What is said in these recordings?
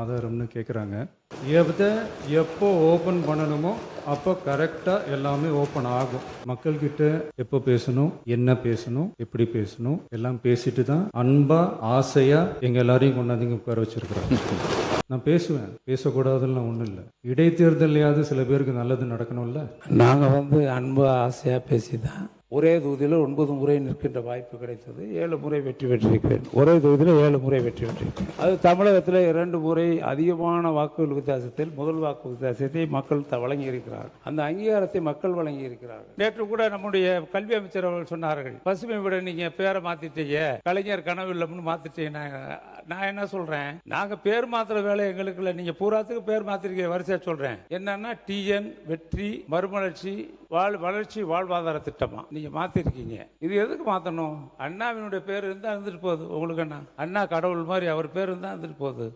ஆதாரம்னு கேட்குறாங்க. எப்போ ஓப்பன் பண்ணணுமோ அப்போ கரெக்டாக எல்லாமே ஓப்பன் ஆகும். மக்கள்கிட்ட எப்போ பேசணும், என்ன பேசணும், எப்படி பேசணும் எல்லாம் பேசிட்டு தான் அன்பாக ஆசையாக எங்கள் எல்லாரையும் கொண்டாந்து உட்கார வச்சுருக்குறாங்க. நான் பேசுவேன், பேசக்கூடாதுலாம் ஒன்றும் இல்லை. இடைத்தேர்தலையாவது சில பேருக்கு நல்லது நடக்கணும்ல. நாங்கள் அன்பு ஆசையாக பேசி தான் ஒரே தொகுதியில் 9 முறை நிற்கின்ற வாய்ப்பு கிடைத்தது. 7 முறை வெற்றி பெற்றிருக்கிறேன். ஒரே தொகுதியில் 7 முறை வெற்றி பெற்றிருக்கிறேன். அது தமிழகத்தில் 2 முறை அதிகமான வாக்குகள் வித்தியாசத்தில் முதல் வாக்கு வித்தியாசத்தை மக்கள் வழங்கியிருக்கிறார். அந்த அங்கீகாரத்தை மக்கள் வழங்கியிருக்கிறார்கள். நேற்று கூட நம்முடைய கல்வி அமைச்சர் அவர்கள் சொன்னார்கள், பசுமை விட நீங்க பேரை மாத்திட்டீங்க, கலைஞர் கனவு இல்லம்னு மாத்திட்டீங்க. நான் என்ன சொல்றேன், நாங்க பேர் மாத்திர வேலை எங்களுக்கு இல்லை, நீங்க பூராத்துக்கு பேர் மாத்திருக்க வரிசையா சொல்றேன். என்னன்னா டிஎன் வெற்றி மறுமலர்ச்சி வளர்ச்சி வாழ்வாதார திட்டமா நீங்க மாத்திருக்கீங்க. இது எதுக்கு மாத்தணும்? அண்ணாவினுடைய பேர் இருந்தா இருந்துட்டு போகுது. உங்களுக்கு என்ன, அண்ணா கடவுள் மாதிரி அவர் பேர் இருந்தா இருந்துட்டு போகுது.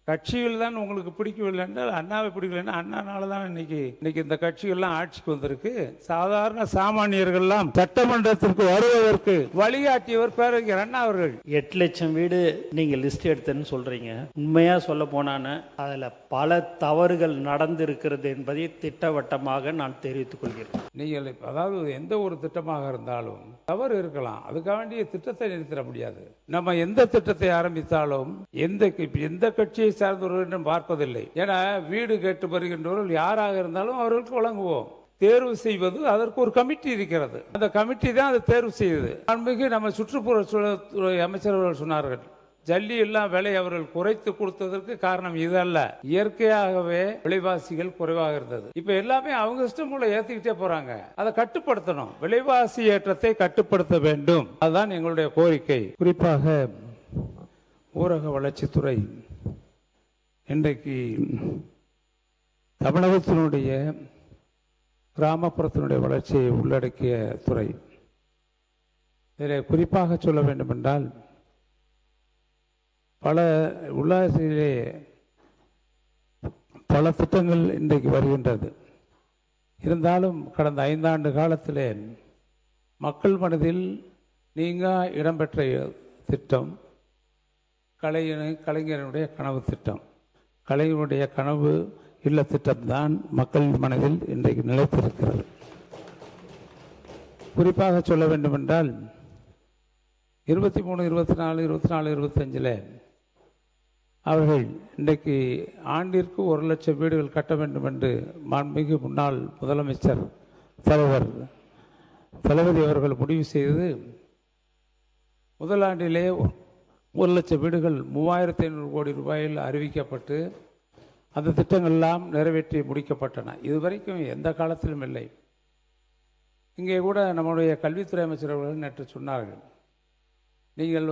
கட்சிகள் தான் உங்களுக்கு பிடிக்கவில்லை என்றால் அண்ணாவை பிடிக்கலன்னா அண்ணானால தான் இன்னைக்கு இந்த கட்சிகள்லாம் ஆட்சிக்கு வந்திருக்கு. சாதாரண சாமானியர்கள்லாம் சட்டமன்றத்திற்கு வருவதற்கு வழிகாட்டியவர் பேரறிஞர் அண்ணா அவர்கள். 8 லட்சம் வீடு நீங்க லிஸ்ட் எடுத்தேன்னு சொல்றீங்க. உண்மையா சொல்ல போனான அதுல பல தவறுகள் நடந்திருக்கிறது என்பதை திட்டவட்டமாக நான் தெரிவித்துக் கொள்கிறேன். நீங்கள் அதாவது எந்த ஒரு திட்டமாக இருந்தாலும் தவறு இருக்கலாம், அதுக்காக வேண்டிய திட்டத்தை நிறுத்திட முடியாது. நம்ம எந்த திட்டத்தை ஆரம்பித்தாலும் எந்த கட்சியை சார்ந்தவர்கள் என்று பார்ப்பதில்லை. ஏன்னா வீடு கேட்டு வருகின்றவர்கள் யாராக இருந்தாலும் அவர்களுக்கு வழங்குவோம். தேர்வு செய்வது அதற்கு ஒரு கமிட்டி இருக்கிறது. அந்த கமிட்டி தான் அதை தேர்வு செய்யுது. நம்ம சுற்றுப்புறத்துறை அமைச்சர்கள் சொன்னார்கள், ஜல்லி எல்லாம் விலை அவர்கள் குறைத்து கொடுத்ததற்கு காரணம் இதல்ல, இயற்கையாகவே விலைவாசிகள் குறைவாக இருந்தது. இப்ப எல்லாமே அவங்க இஷ்டம் போல ஏத்திக்கிட்டே போறாங்க. அதை கட்டுப்படுத்தணும், விலைவாசி ஏற்றத்தை கட்டுப்படுத்த வேண்டும். அதுதான் எங்களுடைய கோரிக்கை. குறிப்பாக ஊரக வளர்ச்சித்துறை இன்றைக்கு தமிழகத்தினுடைய கிராமப்புறத்தினுடைய வளர்ச்சியை உள்ளடக்கிய துறை. இதில் குறிப்பாக சொல்ல வேண்டும் என்றால் பல உள்ளாட்சியிலே பல திட்டங்கள் இன்றைக்கு வருகின்றது. இருந்தாலும் கடந்த 5 ஆண்டு காலத்திலே மக்கள் மனதில் நீங்க இடம்பெற்ற திட்டம் கலைஞருடைய கனவு திட்டம். கலைஞருடைய கனவு இல்ல திட்டம்தான் மக்கள் மனதில் இன்றைக்கு நிலைத்திருக்கிறது. குறிப்பாக சொல்ல வேண்டும் என்றால் 23, 24, 24, 25 அவர்கள் இன்றைக்கு ஆண்டிற்கு 1 லட்சம் வீடுகள் கட்ட வேண்டும் என்று மாண்புமிகு முன்னாள் முதலமைச்சர் தளபதி அவர்கள் முடிவு செய்து முதல் ஆண்டிலே 1 லட்சம் வீடுகள் 3500 கோடி ரூபாயில் அறிவிக்கப்பட்டு அந்த திட்டங்கள் எல்லாம் நிறைவேற்றி முடிக்கப்பட்டன. இதுவரைக்கும் எந்த காலத்திலும் இல்லை. இங்கே கூட நம்முடைய கல்வித்துறை அமைச்சர் அவர்கள் நேற்று சொன்னார்கள், நீங்கள்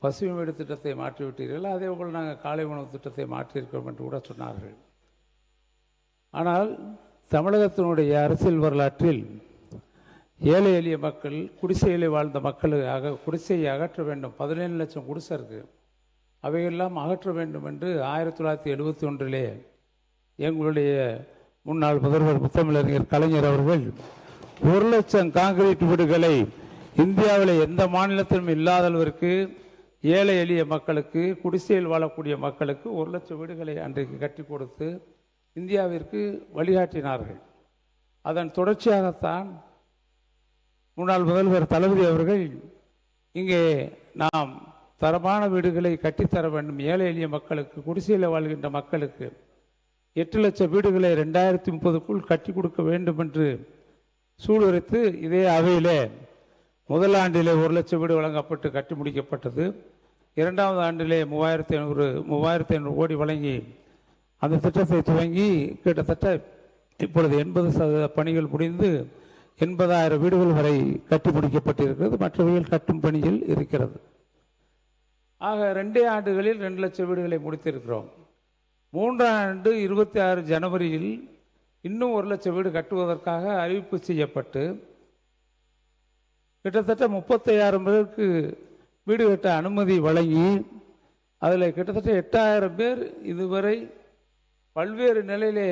பசுமை வீடு திட்டத்தை மாற்றிவிட்டீர்கள், அதே போல் நாங்கள் காலை உணவு திட்டத்தை மாற்றியிருக்கிறோம் என்று கூட சொன்னார்கள். ஆனால் தமிழகத்தினுடைய அரசியல் வரலாற்றில் ஏழை எளிய மக்கள், குடிசையில் வாழ்ந்த மக்களுக்காக குடிசையை அகற்ற வேண்டும். 17 லட்சம் குடிசை இருக்கு, அவையெல்லாம் அகற்ற வேண்டும் என்று 1971 எங்களுடைய முன்னாள் முதல்வர் முத்தமிழறிஞர் கலைஞர் அவர்கள் 1 லட்சம் கான்கிரீட் வீடுகளை இந்தியாவில் எந்த மாநிலத்திலும் இல்லாதவருக்கு, ஏழை எளிய மக்களுக்கு, குடிசையில் வாழக்கூடிய மக்களுக்கு 1 லட்சம் வீடுகளை அன்றைக்கு கட்டி கொடுத்து இந்தியாவிற்கு வழிகாட்டினார்கள். அதன் தொடர்ச்சியாகத்தான் முன்னாள் முதல்வர் தளபதி அவர்கள் இங்கே நாம் தரமான வீடுகளை கட்டித்தர வேண்டும், ஏழை எளிய மக்களுக்கு, குடிசையில் வாழ்கின்ற மக்களுக்கு 8 லட்சம் வீடுகளை 2030க்குள் கட்டி கொடுக்க வேண்டும் என்று சூளுரைத்து இதே அவையிலே முதல் ஆண்டிலே 1 லட்சம் வீடு வழங்கப்பட்டு கட்டி முடிக்கப்பட்டது. 2வது ஆண்டிலே 3500 கோடி வழங்கி அந்த திட்டத்தை துவங்கி கிட்டத்தட்ட இப்பொழுது 80% பணிகள் முடிந்து 80,000 வீடுகள் வரை கட்டி முடிக்கப்பட்டிருக்கிறது. மற்றவர்கள் கட்டும் பணியில் இருக்கிறது. ஆக 2 ஆண்டுகளில் 2 லட்சம் வீடுகளை முடித்திருக்கிறோம். 3ஆம் ஆண்டு 26 ஜனவரியில் இன்னும் 1 லட்சம் வீடு கட்டுவதற்காக அறிவிப்பு செய்யப்பட்டு கிட்டத்தட்ட 36 பேருக்கு வீடு கட்ட அனுமதி வழங்கி அதில் கிட்டத்தட்ட 8000 பேர் இதுவரை பல்வேறு நிலையிலே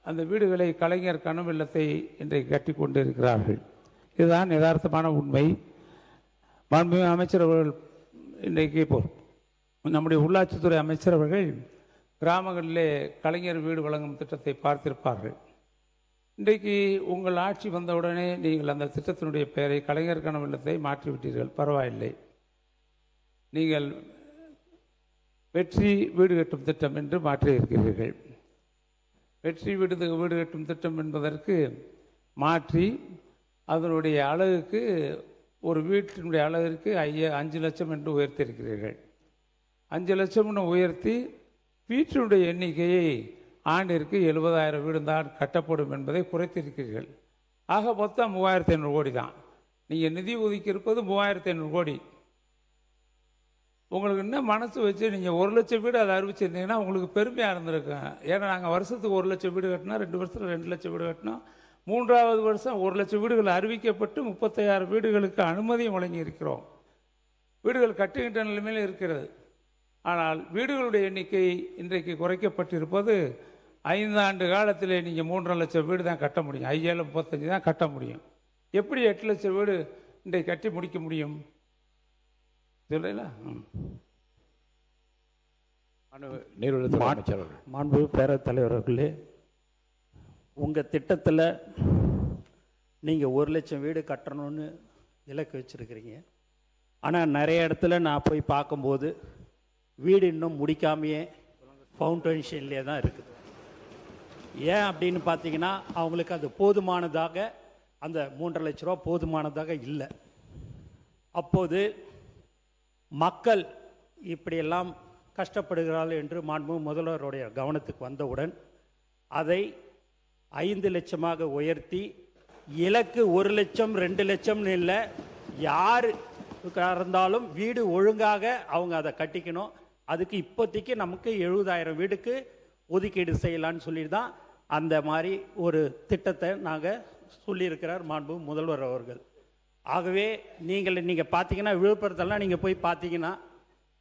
அந்த வீடுகளை கலைஞர் கனவு இல்லத்தை இன்றைக்கு கட்டி கொண்டிருக்கிறார்கள். இதுதான் யதார்த்தமான உண்மை. மாண்புமிகு அமைச்சர் அவர்கள் இன்றைக்கு நம்முடைய உள்ளாட்சித்துறை அமைச்சர் அவர்கள் கிராமங்களிலே கலைஞர் வீடு வழங்கும் திட்டத்தை பார்த்திருப்பார்கள். இன்றைக்கு உங்கள் ஆட்சி வந்தவுடனே நீங்கள் அந்த திட்டத்தினுடைய பெயரை கலைஞர் கனவு இல்லத்தை மாற்றிவிட்டீர்கள். பரவாயில்லை, நீங்கள் வெற்றி வீடு கட்டும் திட்டம் என்று மாற்றியிருக்கிறீர்கள். வெற்றி வீடு கட்டும் திட்டம் என்பதற்கு மாற்றி அதனுடைய அலகுக்கு ஒரு வீட்டினுடைய அலகிற்கு 5 லட்சம் என்று உயர்த்தியிருக்கிறீர்கள். 5 லட்சம்னு உயர்த்தி வீட்டினுடைய எண்ணிக்கையை ஆண்டிற்கு 70,000 வீடு தான் கட்டப்படும் என்பதை குறைத்திருக்கிறீர்கள். ஆக மொத்தம் 3,500 கோடி தான். நீங்கள் நிதி ஒதுக்கி இருப்பது 3,500 கோடி. உங்களுக்கு என்ன மனசு வச்சு நீங்கள் 1 லட்சம் வீடு அதை அறிவிச்சிருந்தீங்கன்னா உங்களுக்கு பெருமையாக இருந்திருக்கும். ஏன்னா நாங்கள் வருஷத்துக்கு 1 லட்சம் வீடு கட்டினோம், 2 வருஷத்தில் 2 லட்சம் வீடு கட்டினோம், 3வது வருஷம் 1 லட்சம் வீடுகள் அறிவிக்கப்பட்டு 36 வீடுகளுக்கு அனுமதியும் வழங்கி இருக்கிறோம். வீடுகள் கட்டுகின்ற நிலைமையில் இருக்கிறது. ஆனால் வீடுகளுடைய எண்ணிக்கை இன்றைக்கு குறைக்கப்பட்டிருப்பது 5 ஆண்டு காலத்தில் நீங்கள் 3.5 லட்சம் வீடு தான் கட்ட முடியும். 5,35 தான் கட்ட முடியும். எப்படி 8 லட்சம் வீடு இன்றைக்கு கட்டி முடிக்க முடியும்? சொல்லல. மாண்பு பேரவைத் தலைவர் அவர்களே, உங்கள் திட்டத்தில் நீங்கள் 1 லட்சம் வீடு கட்டணும்னு இலக்கு வச்சுருக்கிறீங்க. ஆனால் நிறைய இடத்துல நான் போய் பார்க்கும்போது வீடு இன்னும் முடிக்காமையே ஃபவுண்டேஷன்லேயே தான் இருக்குது. ஏன் அப்படின்னு பார்த்தீங்கன்னா அவங்களுக்கு அது போதுமானதாக, அந்த 3.5 லட்ச ரூபா போதுமானதாக இல்லை. அப்போது மக்கள் இப்படியெல்லாம் கஷ்டப்படுகிறார்கள் என்று மாண்பு முதல்வருடைய கவனத்துக்கு வந்தவுடன் அதை 5 லட்சமாக உயர்த்தி இலக்கு 1 லட்சம் 2 லட்சம்னு இல்லை, யார் இருந்தாலும் வீடு ஒழுங்காக அவங்க அதை கட்டிக்கணும். அதுக்கு இப்போதைக்கு நமக்கு 70,000 வீடுக்கு ஒதுக்கீடு செய்யலான்னு சொல்லி தான் அந்த மாதிரி ஒரு திட்டத்தை நாங்கள் சொல்லியிருக்கிறார் மாண்பு முதல்வர் அவர்கள். ஆகவே நீங்கள் பார்த்தீங்கன்னா விழுப்புரத்தெல்லாம் நீங்கள் போய் பார்த்தீங்கன்னா,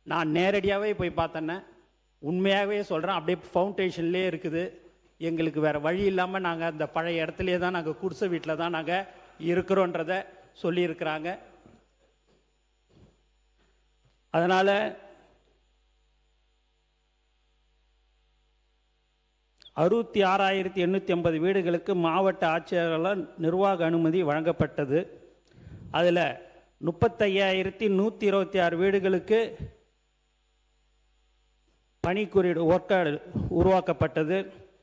நான் நேரடியாகவே போய் பார்த்தேன்னே, உண்மையாகவே சொல்கிறேன், அப்படியே ஃபவுண்டேஷன்லேயே இருக்குது. எங்களுக்கு வேறு வழி இல்லாமல் நாங்கள் அந்த பழைய இடத்துலையே தான் நாங்கள் குடிசை வீட்டில் தான் நாங்கள் இருக்கிறோன்றதை சொல்லியிருக்கிறாங்க. அதனால் 66,850 வீடுகளுக்கு மாவட்ட ஆட்சியர்களால் நிர்வாக அனுமதி வழங்கப்பட்டது. அதில் 35,126 வீடுகளுக்கு பணிக்குறியீடு ஒர்க்கார்டு உருவாக்கப்பட்டது.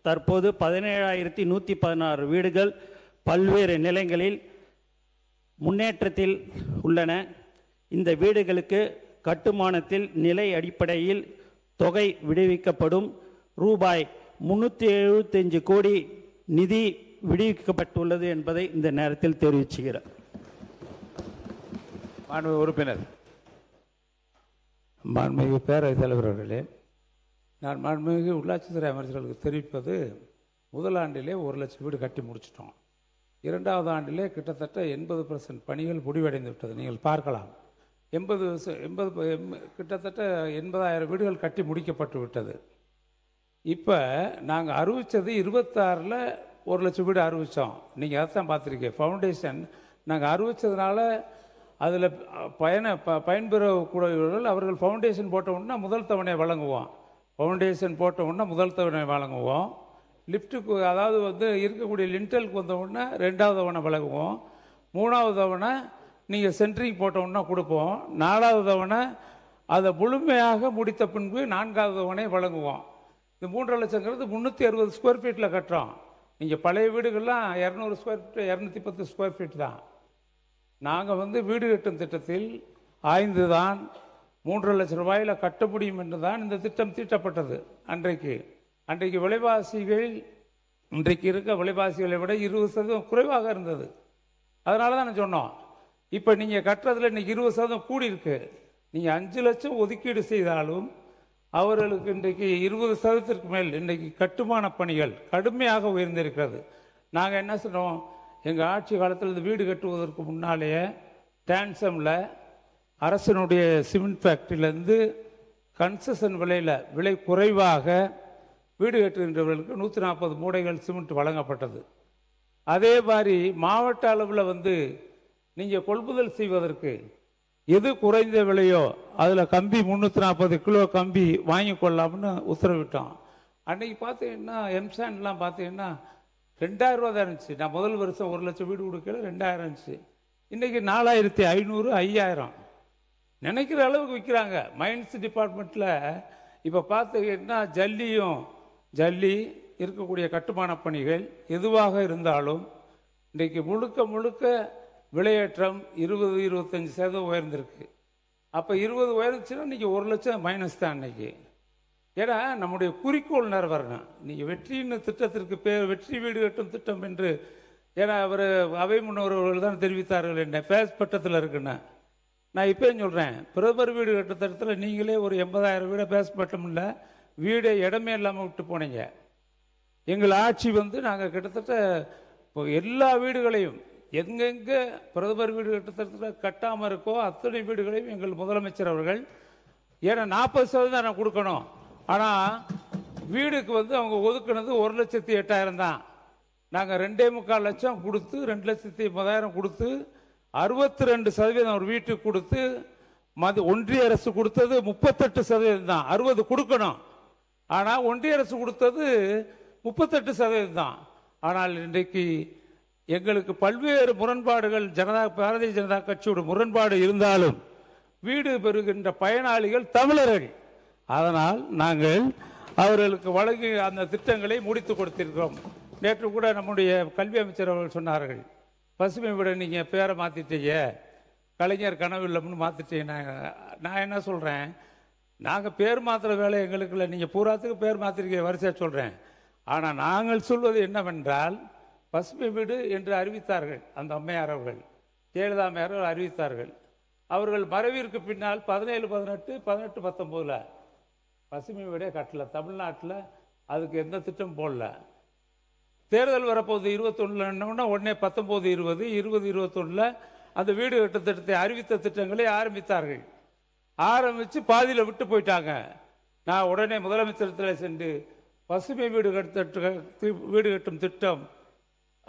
தற்போது 17,116 வீடுகள் பல்வேறு நிலைகளில் முன்னேற்றத்தில் உள்ளன. இந்த வீடுகளுக்கு கட்டுமானத்தில் நிலை அடிப்படையில் தொகை விடுவிக்கப்படும். ரூபாய் 375 கோடி நிதி விடுவிக்கப்பட்டுள்ளது என்பதை இந்த நேரத்தில் தெரிவிச்சுகிறேன். மாண்புமிகு உறுப்பினர். மாண்புமிகு பேரவைத் தலைவர் அவர்களே, நான் மாண்புமிகு உள்ளாட்சித்துறை அமைச்சர்களுக்கு தெரிவிப்பது, முதல் ஆண்டிலே 1 லட்சம் வீடு கட்டி முடிச்சிட்டோம். 2வது ஆண்டிலே கிட்டத்தட்ட 80% பணிகள் முடிவடைந்து விட்டது. நீங்கள் பார்க்கலாம், கிட்டத்தட்ட 80,000 வீடுகள் கட்டி முடிக்கப்பட்டு விட்டது. இப்போ நாங்கள் அறிவித்தது 26ல் 1 லட்சம் வீடு அறிவித்தோம். நீங்கள் அதைத்தான் பார்த்துருக்கீங்க. ஃபவுண்டேஷன் நாங்கள் அறிவித்ததுனால அதில் பயன்பெறக்கூடியவர்கள் அவர்கள் ஃபவுண்டேஷன் போட்ட உடனே முதல் தவணையை வழங்குவோம். ஃபவுண்டேஷன் போட்ட உடனே முதல் தவணை வழங்குவோம். லிஃப்ட்டுக்கு, அதாவது இருக்கக்கூடிய லிண்டலுக்கு வந்த உடனே 2வது தவணை வழங்குவோம். 3வது தவணை நீங்கள் சென்ட்ரிங் போட்ட உடனே கொடுப்போம். 4வது தவணை அதை முழுமையாக முடித்த பின்பு 4வது தவணையை வழங்குவோம். இந்த 3.5 லட்சங்கிறது 360 ஸ்கொயர் ஃபீட்டில் கட்டுறோம். நீங்கள் பழைய வீடுகள்லாம் 200 ஸ்கொயர் ஃபீட் 210 ஸ்கொயர் ஃபீட் தான். நாங்கள் வீடு கட்டும் திட்டத்தில் ஆய்ந்து தான் 3.5 லட்சம் ரூபாயில் கட்ட முடியும் என்று தான் இந்த திட்டம் தீட்டப்பட்டது. அன்றைக்கு விலைவாசிகள் இன்றைக்கு இருக்க விலைவாசிகளை விட 20% குறைவாக இருந்தது. அதனால தான் சொன்னோம், இப்போ நீங்கள் கட்டுறதுல இன்றைக்கி 20% கூடி இருக்கு. நீங்கள் 5 லட்சம் ஒதுக்கீடு செய்தாலும் அவர்களுக்கு இன்றைக்கு 20% மேல் இன்றைக்கு கட்டுமான பணிகள் கடுமையாக உயர்ந்திருக்கிறது. நாங்கள் என்ன சொன்னோம், எங்கள் ஆட்சி காலத்தில் இந்த வீடு கட்டுவதற்கு முன்னாலேயே டான்சமில் அரசனுடைய சிமெண்ட் ஃபேக்ட்ரியிலேருந்து கன்செஷன் விலை குறைவாக வீடு கட்டுகின்றவர்களுக்கு 140 மூடைகள் சிமெண்ட் வழங்கப்பட்டது. அதே மாதிரி மாவட்ட அளவில் நீங்கள் கொள்முதல் செய்வதற்கு எது குறைந்த விலையோ அதில் கம்பி 340 கிலோ கம்பி வாங்கி கொள்ளலாம்னு உத்தரவிட்டோம். அன்னைக்கு பார்த்தீங்கன்னா எம்சான்லாம் பார்த்தீங்கன்னா 2000 ரூபா தான் இருந்துச்சு. நான் முதல் வருஷம் 1 லட்சம் வீடு கொடுக்கல 2000 இருந்துச்சு. இன்றைக்கி 4500 5000 நினைக்கிற அளவுக்கு விற்கிறாங்க. மைன்ஸ் டிபார்ட்மெண்ட்டில் இப்போ பார்த்தீங்கன்னா ஜல்லி இருக்கக்கூடிய கட்டுமான பணிகள் எதுவாக இருந்தாலும் இன்றைக்கு முழுக்க விலையேற்றம் 20-25% உயர்ந்திருக்கு. அப்போ 20 உயர்ந்துச்சுன்னா இன்றைக்கி 1 லட்சம் மைனஸ் தான் இன்றைக்கி. ஏன்னா நம்முடைய குறிக்கோள் நிறைவேறணும். நீங்கள் வெற்றின்னு திட்டத்திற்கு பேர் வெற்றி வீடு கட்டும் திட்டம் என்று, ஏன்னா அவர் அவை முன்னவர்கள் தான் தெரிவித்தார்கள் என்ன பேஸ் பட்டத்தில் இருக்குன்னு. நான் இப்போயும் சொல்கிறேன், பிரதமர் வீடு கட்டும் திட்டத்தில் நீங்களே ஒரு 80,000 வீடை பேஸ் பட்டம் இல்லை, வீடை இடமே இல்லாமல் விட்டு போனீங்க. எங்கள் ஆட்சி நாங்கள் கிட்டத்தட்ட இப்போ எல்லா வீடுகளையும் எங்கெங்கே பிரதமர் வீடு கட்டத்தில் கட்டாமல் இருக்கோ அத்தனை வீடுகளையும் எங்கள் முதலமைச்சர் அவர்கள், ஏன்னா 40% கொடுக்கணும், ஆனால் வீடுக்கு அவங்க ஒதுக்குனது 1,08,000 தான். நாங்கள் 2,25 லட்சம் கொடுத்து 2,30,000 கொடுத்து 62% ஒரு வீட்டுக்கு கொடுத்து, ஒன்றிய அரசு கொடுத்தது 38% தான். 60 கொடுக்கணும், ஆனால் ஒன்றிய அரசு கொடுத்தது 38% தான். ஆனால் இன்றைக்கு எங்களுக்கு பல்வேறு முரண்பாடுகள் பாரதிய ஜனதா கட்சியோட முரண்பாடு இருந்தாலும் வீடு பெறுகின்ற பயனாளிகள் தமிழர்கள். அதனால் நாங்கள் அவர்களுக்கு வழங்கி அந்த திட்டங்களை முடித்து கொடுத்திருக்கிறோம். நேற்று கூட நம்முடைய கல்வி அமைச்சர் அவர்கள் சொன்னார்கள், பசுமை விட நீங்கள் பேரை மாற்றிட்டீங்க, கலைஞர் கனவு இல்லம்னு மாற்றிட்டீங்க. நான் என்ன சொல்கிறேன், நாங்கள் பேர் மாற்றுற வேலை எங்களுக்கு இல்லை, நீங்கள் பூராத்துக்கு பேர் மாற்றிருக்க வரிசையாக சொல்கிறேன். ஆனால் நாங்கள் சொல்வது என்னவென்றால், பசுமை வீடு என்று அறிவித்தார்கள் அந்த அம்மையார் அவர்கள், ஜெயலலிதா அம்மையார் அறிவித்தார்கள். அவர்கள் மறைவிற்கு பின்னால் 17, 18, 18, 19 பசுமை வீடே கட்டல. தமிழ்நாட்டில் அதுக்கு எந்த திட்டம் போடல. தேர்தல் வரப்போகுது 21 உடனே 19, 20, 21 அந்த வீடு கட்டு திட்டத்தை அறிவித்த திட்டங்களை ஆரம்பித்தார்கள். ஆரம்பித்து பாதியில் விட்டு போயிட்டாங்க. நான் உடனே முதலமைச்சரத்தில் சென்று பசுமை வீடு கட்டும் திட்டம்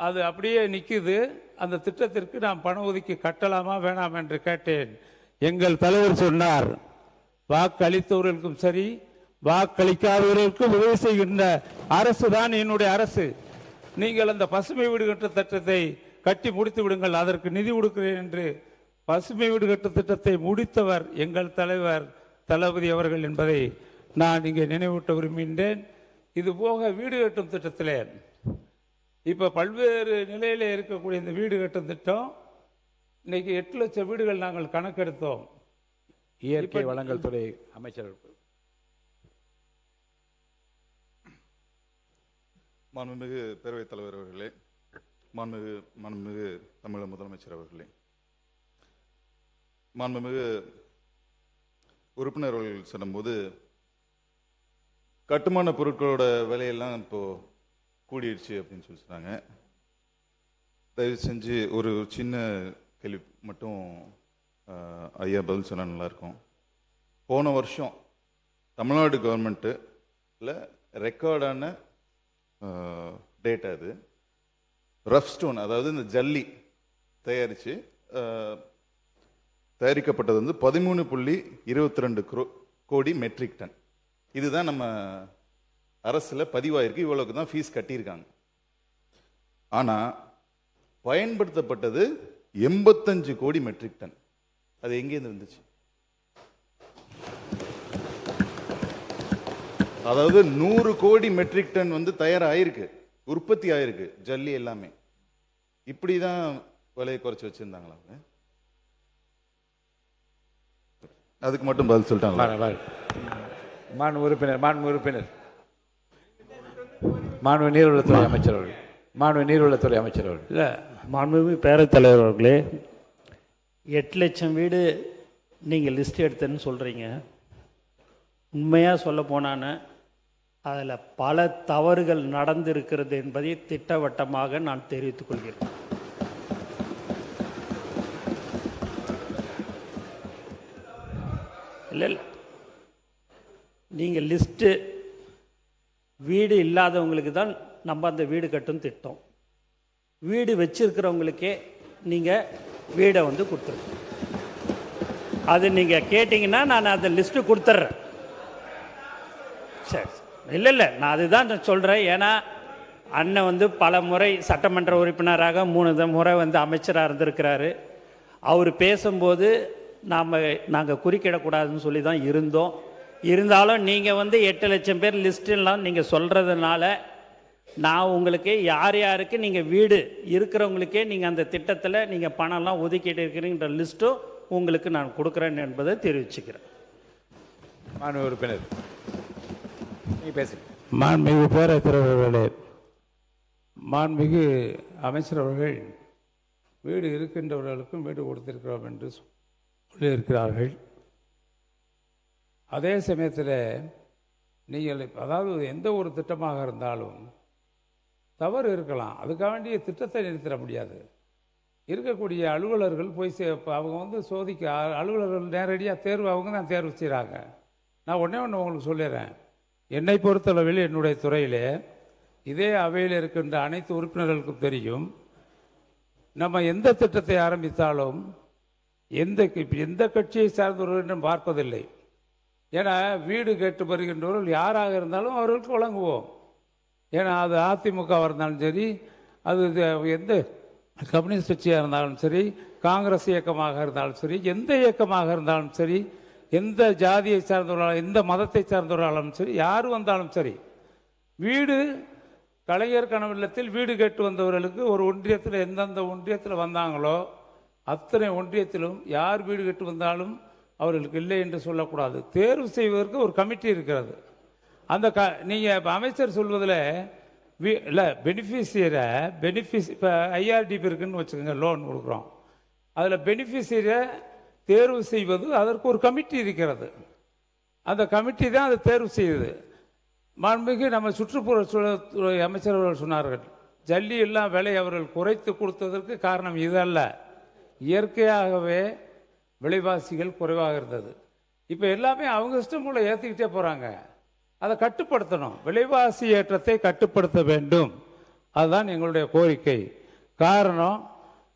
அது அப்படியே நிற்குது, அந்த திட்டத்திற்கு நாம் பணம் ஒதுக்கி கட்டலாமா வேணாம் என்று கேட்டேன். எங்கள் தலைவர் சொன்னார், வாக்களித்தவர்களுக்கும் சரி வாக்களிக்காதவர்களுக்கும் உதவி செய்கின்ற அரசு தான் என்னுடைய அரசு. நீங்கள் அந்த பசுமை வீடு கட்டும் திட்டத்தை கட்டி முடித்து விடுங்கள், அதற்கு நிதி கொடுக்கிறேன் என்று பசுமை வீடு கட்டும் திட்டத்தை முடித்தவர் எங்கள் தலைவர் தளபதி அவர்கள் என்பதை நான் இங்கே நினைவூட்ட விரும்புகின்றேன். இது போக வீடு கட்டும் திட்டத்தில் இப்போ பல்வேறு நிலையில் இருக்கக்கூடிய இந்த வீடு கட்டும் திட்டம் இன்னைக்கு 8 லட்சம் வீடுகள் நாங்கள் கணக்கெடுத்தோம். இயற்கை வளங்கள் துறை அமைச்சர். மாண்புமிகு பேரவைத் தலைவர் அவர்களே, மாண்புமிகு தமிழக முதலமைச்சர் அவர்களே, மாண்புமிகு உறுப்பினர்கள் சொல்லும்போது கட்டுமான பொருட்களோட விலையெல்லாம் இப்போ கூடிடுச்சு அப்படின்னு சொல்லி சொன்னாங்க. தயவு செஞ்சு ஒரு சின்ன கேள்வி மட்டும் ஐயா பதில் சொன்னால் நல்லாயிருக்கும். போன வருஷம் தமிழ்நாடு கவர்மெண்ட்டில் ரெக்கார்டான டேட்டா இது, ரஃப் ஸ்டோன், அதாவது இந்த ஜல்லி தயாரிக்கப்பட்டது 13.22 கோடி மெட்ரிக் டன். இதுதான் நம்ம அரசில் பதிவாயிருக்கு, இவ்வளவுக்கு தான் ஃபீஸ் கட்டியிருக்காங்க. ஆனால் பயன்படுத்தப்பட்டது 85 கோடி மெட்ரிக் டன். அது எங்கேருந்து வந்துச்சு? அதாவது 100 கோடி மெட்ரிக் டன் தயாராகிருக்கு, உற்பத்தி ஆயிருக்கு ஜல்லி எல்லாமே. இப்படி தான் விலையை குறைச்சி வச்சிருந்தாங்களா? அதுக்கு மட்டும் பதில் சொல்லிட்டாங்க. மாண்பு உறுப்பினர் மாண்பு நீர்வளத்துறை அமைச்சர் அவர்கள். இல்லை, மாண்புமிகு பேரவைத் தலைவர் அவர்களே, 8 லட்சம் வீடு நீங்கள் லிஸ்ட் எடுத்தேன்னு சொல்கிறீங்க. உண்மையாக சொல்ல போனான்னு அதில் பல தவறுகள் நடந்திருக்கிறது என்பதை திட்டவட்டமாக நான் தெரிவித்துக் கொள்கிறேன். இல்லை, நீங்கள் லிஸ்ட்டு வீடு இல்லாதவங்களுக்கு தான் நம்ம அந்த வீடு கட்டும் திட்டம். வீடு வச்சிருக்கிறவங்களுக்கே நீங்கள் வீடை கொடுத்துருக்கோம். அது நீங்கள் கேட்டிங்கன்னா நான் அந்த லிஸ்ட்டு கொடுத்துட்றேன். சரி, இல்லை நான் அதுதான் சொல்கிறேன். ஏன்னா அண்ணன் வந்து பல முறை சட்டமன்ற உறுப்பினராக 3 முறை வந்து அமைச்சராக இருந்திருக்கிறாரு. அவர் பேசும்போது நாங்கள் குறுக்கிடக்கூடாதுன்னு சொல்லி தான் இருந்தோம். இருந்தாலும் நீங்கள் வந்து 8 லட்சம் பேர் லிஸ்ட்டெல்லாம் நீங்கள் சொல்கிறதுனால நான் உங்களுக்கு யார் யாருக்கு நீங்கள் வீடு இருக்கிறவங்களுக்கே நீங்கள் அந்த திட்டத்தில் நீங்கள் பணம்லாம் ஒதுக்கிட்டு இருக்கிறீங்கிற லிஸ்ட்டும் உங்களுக்கு நான் கொடுக்குறேன் என்பதை தெரிவிச்சுக்கிறேன். மாண்பு உறுப்பினர் நீ பேசுங்க. மாண்புமிகு பேரவைத் அவர்களே, மாண்புமிகு அமைச்சர் அவர்கள் வீடு இருக்கின்றவர்களுக்கும் வீடு கொடுத்திருக்கிறோம் என்று சொல்லியிருக்கிறார்கள். அதே சமயத்தில் நீங்கள் அதாவது எந்த ஒரு திட்டமாக இருந்தாலும் தவறு இருக்கலாம், அதுக்காக வேண்டிய திட்டத்தை நிறுத்திட முடியாது. இருக்கக்கூடிய அலுவலர்கள் போய் அவங்க வந்து சோதிக்க அலுவலர்கள் நேரடியாக தேர்வு அவங்க தான் தேர்வு செய்கிறாங்க. நான் ஒன்றே ஒன்று உங்களுக்கு சொல்லிடுறேன். என்னை பொறுத்தளவில் என்னுடைய துறையிலே இதே அவையில் இருக்கின்ற அனைத்து உறுப்பினர்களுக்கும் தெரியும், நம்ம எந்த திட்டத்தை ஆரம்பித்தாலும் எந்த கட்சியை சார்ந்தவர்கள் பார்ப்பதில்லை. ஏன்னா வீடு கேட்டு வருகின்றவர்கள் யாராக இருந்தாலும் அவர்களுக்கு வழங்குவோம். ஏன்னா அது அதிமுகவாக இருந்தாலும் சரி, அது எந்த கம்யூனிஸ்ட் கட்சியாக இருந்தாலும் சரி, காங்கிரஸ் இயக்கமாக இருந்தாலும் சரி, எந்த இயக்கமாக இருந்தாலும் சரி, எந்த ஜாதியை சார்ந்தவர்களாலும் எந்த மதத்தை சார்ந்தவர்களாலும் சரி, யார் வந்தாலும் சரி, வீடு கலைஞர் கனவில்லத்தில் வீடு கேட்டு வந்தவர்களுக்கு ஒரு ஒன்றியத்தில் எந்தெந்த ஒன்றியத்தில் வந்தாங்களோ அத்தனை ஒன்றியத்திலும் யார் வீடு கேட்டு வந்தாலும் அவர்களுக்கு இல்லை என்று சொல்லக்கூடாது. தேர்வு செய்வதற்கு ஒரு கமிட்டி இருக்கிறது. அந்த நீங்கள் அமைச்சர் சொல்வதில் இல்லை பெனிஃபிஷியரை இப்போ ஐஆர்டிபி இருக்குன்னு வச்சுக்கோங்க, லோன் கொடுக்குறோம். அதில் பெனிஃபிஷியரை தேர்வு செய்வது அதற்கு ஒரு கமிட்டி இருக்கிறது. அந்த கமிட்டி தான் அதை தேர்வு செய்யுது. மாண்புமிகு நம்ம சுற்றுப்புறத்துறை அமைச்சர் அவர்கள் சொன்னார்கள், ஜல்லி எல்லாம் விலை அவர்கள் குறைத்து கொடுத்ததற்கு காரணம் இதல்ல, இயற்கையாகவே விலைவாசிகள் குறைவாக இருந்தது. இப்போ எல்லாமே அவங்க இஷ்டம் போல ஏற்றிக்கிட்டே போகிறாங்க. அதை கட்டுப்படுத்தணும், விலைவாசி ஏற்றத்தை கட்டுப்படுத்த வேண்டும். அதுதான் எங்களுடைய கோரிக்கை. காரணம்,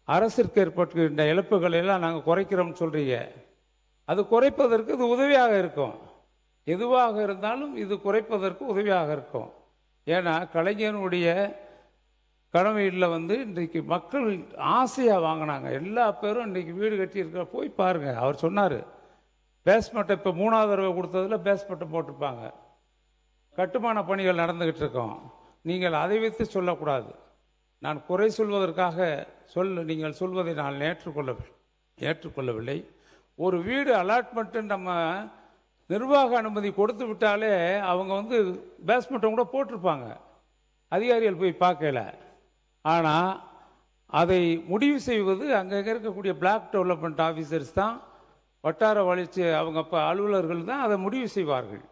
அரசிற்கு ஏற்பட்டுகின்ற இழப்புகளை எல்லாம் நாங்கள் குறைக்கிறோம்னு சொல்கிறீங்க. அது குறைப்பதற்கு இது உதவியாக இருக்கும். எதுவாக இருந்தாலும் இது குறைப்பதற்கு உதவியாக இருக்கும். ஏன்னா கலைஞனுடைய கனவுல வந்து இன்றைக்கு மக்கள் ஆசையாக வாங்கினாங்க. எல்லா பேரும் இன்றைக்கி வீடு கட்டியிருக்க போய் பாருங்கள். அவர் சொன்னார், பேஸ்மெண்ட்டை இப்போ 3வது தடவை கொடுத்ததில் பேஸ்மெண்ட்டை போட்டிருப்பாங்க. கட்டுமான பணிகள் நடந்துக்கிட்டு இருக்கோம். நீங்கள் அதை வைத்து சொல்லக்கூடாது. நான் குறை சொல்வதற்காக நீங்கள் சொல்வதை நான் ஏற்றுக்கொள்ளவில்லை. ஒரு வீடு அலாட்மெண்ட்டு நம்ம நிர்வாக அனுமதி கொடுத்து விட்டாலே அவங்க வந்து பேஸ்மெண்ட்டை கூட போட்டிருப்பாங்க, அதிகாரிகள் போய் பார்க்கல. ஆனால் அதை முடிவு செய்வது அங்கே இருக்கக்கூடிய பிளாக் டெவலப்மெண்ட் ஆஃபீஸர்ஸ் தான், வட்டார வளர்ச்சி அவங்க அலுவலர்கள் தான் அதை முடிவு செய்வார்கள்.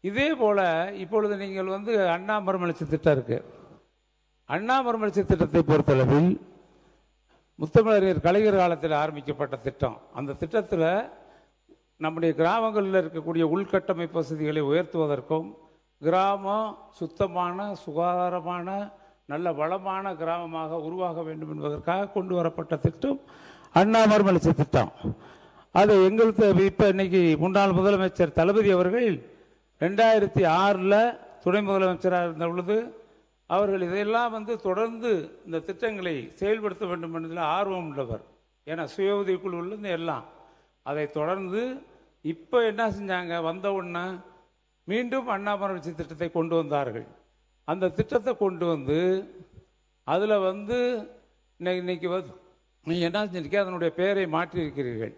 இதே போல் இப்பொழுது நீங்கள் வந்து அண்ணா மறுமலர்ச்சி திட்டம் இருக்குது. அண்ணா மறுமலர்ச்சி திட்டத்தை பொறுத்தளவில் முத்தமிழறிஞர் கலைஞர் காலத்தில் ஆரம்பிக்கப்பட்ட திட்டம். அந்த திட்டத்தில் நம்முடைய கிராமங்களில் இருக்கக்கூடிய உள்கட்டமைப்பு வசதிகளை உயர்த்துவதற்கும், கிராமம் சுத்தமான சுகாதாரமான நல்ல வளமான கிராமமாக உருவாக வேண்டும் என்பதற்காக கொண்டு வரப்பட்ட திட்டம் அண்ணா மறுமலர்ச்சி திட்டம். அது எங்களுக்கு இப்போ இன்னைக்கு முன்னாள் முதலமைச்சர் தளபதி அவர்கள் 2006 துணை முதலமைச்சராக இருந்த பொழுது அவர்கள் இதையெல்லாம் வந்து தொடர்ந்து இந்த திட்டங்களை செயல்படுத்த வேண்டும் என்பதில் ஆர்வம் உள்ளவர். ஏன்னா சுய உதவிக்குழுவிலிருந்து எல்லாம் அதை தொடர்ந்து இப்போ என்ன செஞ்சாங்க, வந்த உடனே மீண்டும் அண்ணா மறுமலர்ச்சி திட்டத்தை கொண்டு வந்தார்கள். அந்த திட்டத்தை கொண்டு வந்து அதில் வந்து இன்னைக்கு நீங்கள் என்ன செஞ்சிருக்கீங்க, அதனுடைய பெயரை மாற்றி இருக்கிறீர்கள்.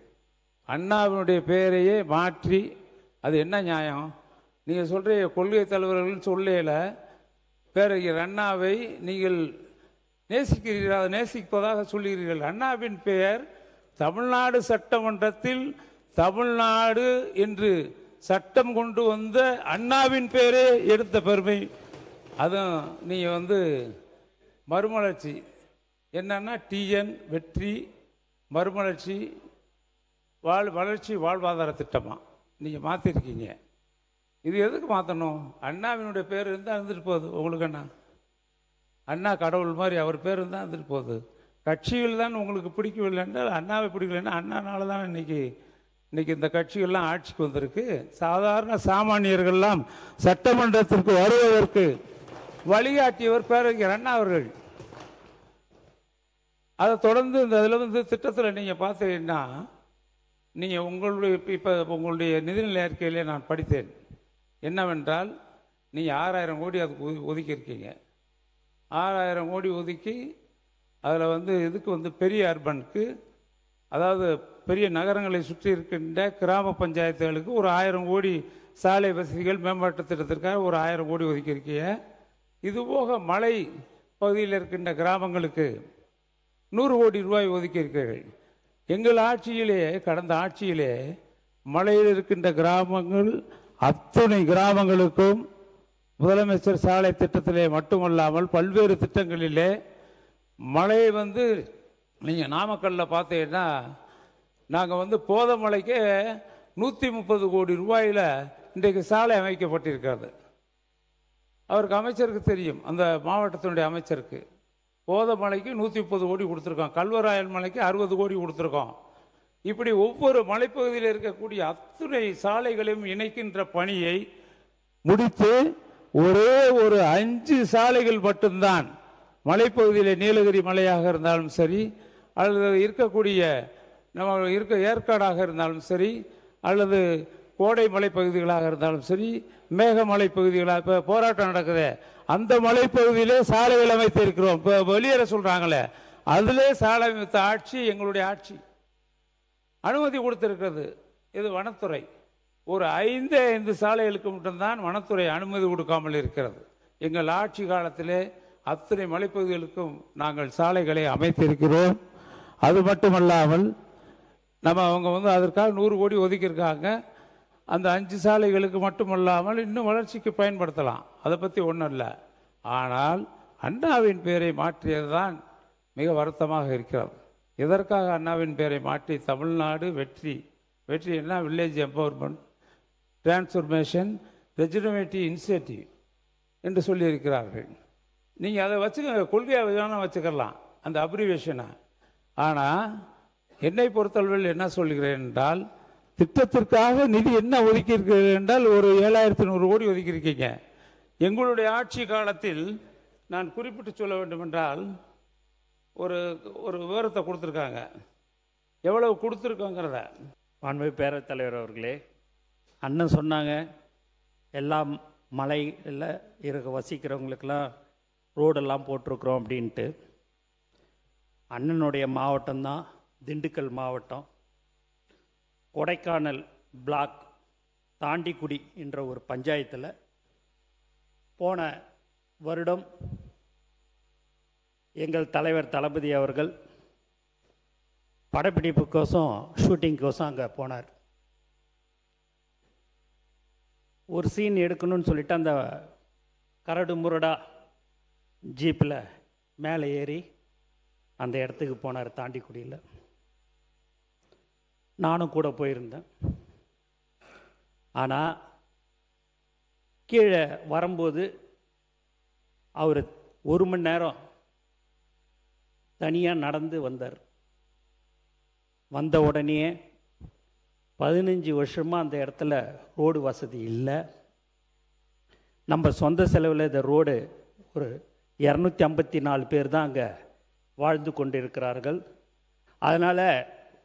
அண்ணாவினுடைய பெயரையே மாற்றி, அது என்ன நியாயம்? நீங்கள் சொல்கிற கொள்கை தலைவர்கள் சொல்லல, பேரறிஞர் அண்ணாவை நீங்கள் நேசிக்கிறீர்கள், அதை நேசிப்பதாக சொல்கிறீர்கள். அண்ணாவின் பெயர் தமிழ்நாடு சட்டமன்றத்தில் தமிழ்நாடு என்று சட்டம் கொண்டு வந்த அண்ணாவின் பெயரே எடுத்த பெருமை. அதுவும் நீங்கள் வந்து மறுமலர்ச்சி என்னன்னா டிஎன் வெற்றி மறுமலர்ச்சி வளர்ச்சி வாழ்வாதார திட்டமாக நீங்கள் மாற்றிருக்கீங்க. இது எதுக்கு மாற்றணும்? அண்ணாவினுடைய பேர் இருந்தால் இருந்துட்டு போகுது. உங்களுக்கு அண்ணா கடவுள் மாதிரி அவர் பேர் இருந்தால் இருந்துட்டு போகுது. கட்சிகள் தான் உங்களுக்கு பிடிக்கவில்லை என்றால், அண்ணாவை பிடிக்கலைன்னா அண்ணானால தான் இன்னைக்கு இன்னைக்கு இந்த கட்சிகள்லாம் ஆட்சிக்கு வந்திருக்கு. சாதாரண சாமானியர்கள்லாம் சட்டமன்றத்திற்கு வருவதற்கு வழிகாட்டியவர் பேரறிஞர் அண்ணா அவர்கள். அதை தொடர்ந்து இந்த இதில் வந்து திட்டத்தில் நீங்கள் பார்த்தீங்கன்னா, நீங்கள் உங்களுடைய நிதிநிலை அறிக்கையிலே நான் படித்தேன் என்னவென்றால், நீங்கள் 6000 கோடி அதுக்கு ஒதுக்கியிருக்கீங்க. 6000 கோடி ஒதுக்கி அதில் வந்து இதுக்கு வந்து பெரிய அர்பனுக்கு, அதாவது பெரிய நகரங்களை சுற்றி இருக்கின்ற கிராம பஞ்சாயத்துகளுக்கு ஒரு 1000 கோடி சாலை வசதிகள் மேம்பாட்டு திட்டத்திற்காக ஒரு 1000 கோடி ஒதுக்கியிருக்கீங்க. இதுபோக மலை பகுதியில் இருக்கின்ற கிராமங்களுக்கு 100 கோடி ரூபாய் ஒதுக்கியிருக்கிறீர்கள். எங்கள் ஆட்சியிலே, கடந்த ஆட்சியிலே மலையில் இருக்கின்ற கிராமங்கள் அத்தனை கிராமங்களுக்கும் முதலமைச்சர் சாலை திட்டத்திலே மட்டுமல்லாமல் பல்வேறு திட்டங்களிலே மழை வந்து நீங்கள் நாமக்கல்லில் பார்த்தீங்கன்னா, நாங்கள் வந்து போதமலைக்கு 130 கோடி ரூபாயில் இன்றைக்கு சாலை அமைக்கப்பட்டிருக்கிறது. அவருக்கு அமைச்சருக்கு தெரியும், அந்த மாவட்டத்தினுடைய அமைச்சருக்கு. போதமலைக்கு 130 கோடி கொடுத்துருக்கோம், கல்வராயன் மலைக்கு 60 கோடி கொடுத்துருக்கோம். இப்படி ஒவ்வொரு மலைப்பகுதியில் இருக்கக்கூடிய அத்துணை சாலைகளையும் இணைக்கின்ற பணியை முடித்து ஒரே ஒரு 5 சாலைகள் மட்டும்தான் மலைப்பகுதியில், நீலகிரி மலையாக இருந்தாலும் சரி, அல்லது இருக்கக்கூடிய நம்ம ஏற்காடாக இருந்தாலும் சரி, அல்லது கோடை மலைப்பகுதிகளாக இருந்தாலும் சரி, மேகமலை பகுதிகளாக, இப்போ போராட்டம் நடக்குது அந்த மலைப்பகுதியிலே சாலைகள் அமைத்திருக்கிறோம். இப்போ வெளியேற சொல்கிறாங்களே, அதிலே சாலை அமைத்த ஆட்சி எங்களுடைய ஆட்சி. அனுமதி கொடுத்திருக்கிறது இது வனத்துறை. ஒரு 5 சாலைகளுக்கு மட்டும்தான் வனத்துறை அனுமதி கொடுக்காமல் இருக்கிறது. எங்கள் ஆட்சி காலத்திலே அத்தனை மலைப்பகுதிகளுக்கும் நாங்கள் சாலைகளை அமைத்திருக்கிறோம். அது மட்டுமல்லாமல் அவங்க வந்து அதற்காக 100 கோடி ஒதுக்கியிருக்காங்க. அந்த 5 சாலைகளுக்கு மட்டுமல்லாமல் இன்னும் வளர்ச்சிக்கு பயன்படுத்தலாம், அதை பற்றி ஒன்றும் இல்லை. ஆனால் அண்ணாவின் பெயரை மாற்றியது தான் மிக வருத்தமாக இருக்கிறது. எதற்காக அண்ணாவின் பெயரை மாற்றி தமிழ்நாடு வெற்றி என்ன, வில்லேஜ் எம்பவர்மெண்ட் டிரான்ஸ்ஃபர்மேஷன் ரெஜினவேட்டிவ் இனிஷியேட்டிவ் என்று சொல்லியிருக்கிறார்கள். நீங்கள் அதை வச்சுக்க, கொள்கையை வேணால் வச்சுக்கலாம் அந்த அப்ரிவேஷனை. ஆனால் என்னை பொறுத்தளவில் என்ன சொல்கிறேன் என்றால், திட்டத்திற்காக நிதி என்ன ஒதுக்கியிருக்கிறீர்கள் என்றால் ஒரு 7100 கோடி ஒதுக்கியிருக்கீங்க. எங்களுடைய ஆட்சி காலத்தில் நான் குறிப்பிட்டு சொல்ல வேண்டும் என்றால் ஒரு விவரத்தை கொடுத்துருக்காங்க, எவ்வளவு கொடுத்துருக்கோங்கிறத. மாண்பு பேரவைத் தலைவர் அவர்களே, அண்ணன் சொன்னாங்க எல்லாம் மலையில் இருக்க வசிக்கிறவங்களுக்கெல்லாம் ரோடெல்லாம் போட்டிருக்கிறோம் அப்படின்ட்டு. அண்ணனுடைய மாவட்டம்தான் திண்டுக்கல் மாவட்டம். கொடைக்கானல் பிளாக் தாண்டிக்குடி என்ற ஒரு பஞ்சாயத்தில் போன வருடம் எங்கள் தலைவர் தளபதி அவர்கள் படப்பிடிப்புக்கோசம் ஷூட்டிங்கோசம் அங்கே போனார். ஒரு சீன் எடுக்கணும்னு சொல்லிட்டு அந்த கரடு முரடா ஜீப்பில் மேலே ஏறி அந்த இடத்துக்கு போனார் தாண்டிக்குடியில். நானும் கூட போயிருந்தேன். ஆனால் கீழே வரும்போது அவர் 1 மணி நேரம் தனியாக நடந்து வந்தார். வந்த உடனே 15 வருஷமாக அந்த இடத்துல ரோடு வசதி இல்லை. நம்ம சொந்த செலவில் இந்த ரோடு ஒரு 254 பேர் தான் அங்கே வாழ்ந்து கொண்டிருக்கிறார்கள். அதனால்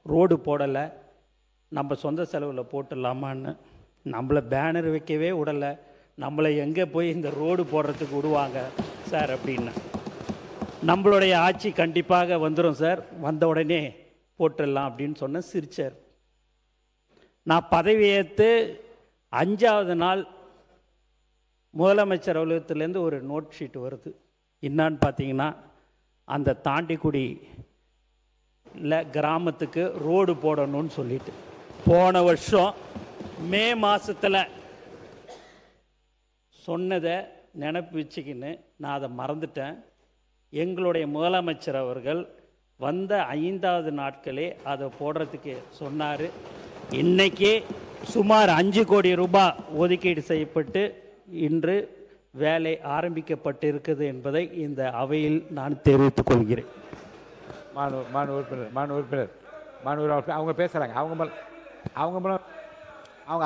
ரோடு போடலை, நம்ம சொந்த செலவில் போட்டுடலாமான்னு. நம்மளை பேனர் வைக்கவே விடலை, நம்மளை எங்கே போய் இந்த ரோடு போடுறதுக்கு விடுவாங்க சார் அப்படின்னு. நம்மளுடைய ஆட்சி கண்டிப்பாக வந்துடும் சார், வந்த உடனே போட்டுடலாம் அப்படின்னு சொன்ன சிரிச்சார். நான் பதவியேற்று 5வது நாள் முதலமைச்சர் அலுவலகத்திலேருந்து ஒரு நோட் ஷீட் வருது. என்னான்னு பார்த்தீங்கன்னா, அந்த தாண்டிக்குடி கிராமத்துக்கு ரோடு போடணும்னு சொல்லிட்டு போன வருஷம் மே மாதத்தில் சொன்னதை நினப்பு வச்சுக்கின்னு நான் அதை மறந்துட்டேன். எங்களுடைய முதலமைச்சர் அவர்கள் வந்த 5வது நாட்களே அதை போடுறதுக்கு சொன்னார். இன்றைக்கே சுமார் 5 கோடி ரூபாய் ஒதுக்கீடு செய்யப்பட்டு இன்று வேலை ஆரம்பிக்கப்பட்டிருக்குது என்பதை இந்த அவையில் நான் தெரிவித்துக் கொள்கிறேன். மாணவர் அவங்க பேசுகிறாங்க. அவங்க அவங்க மூலம்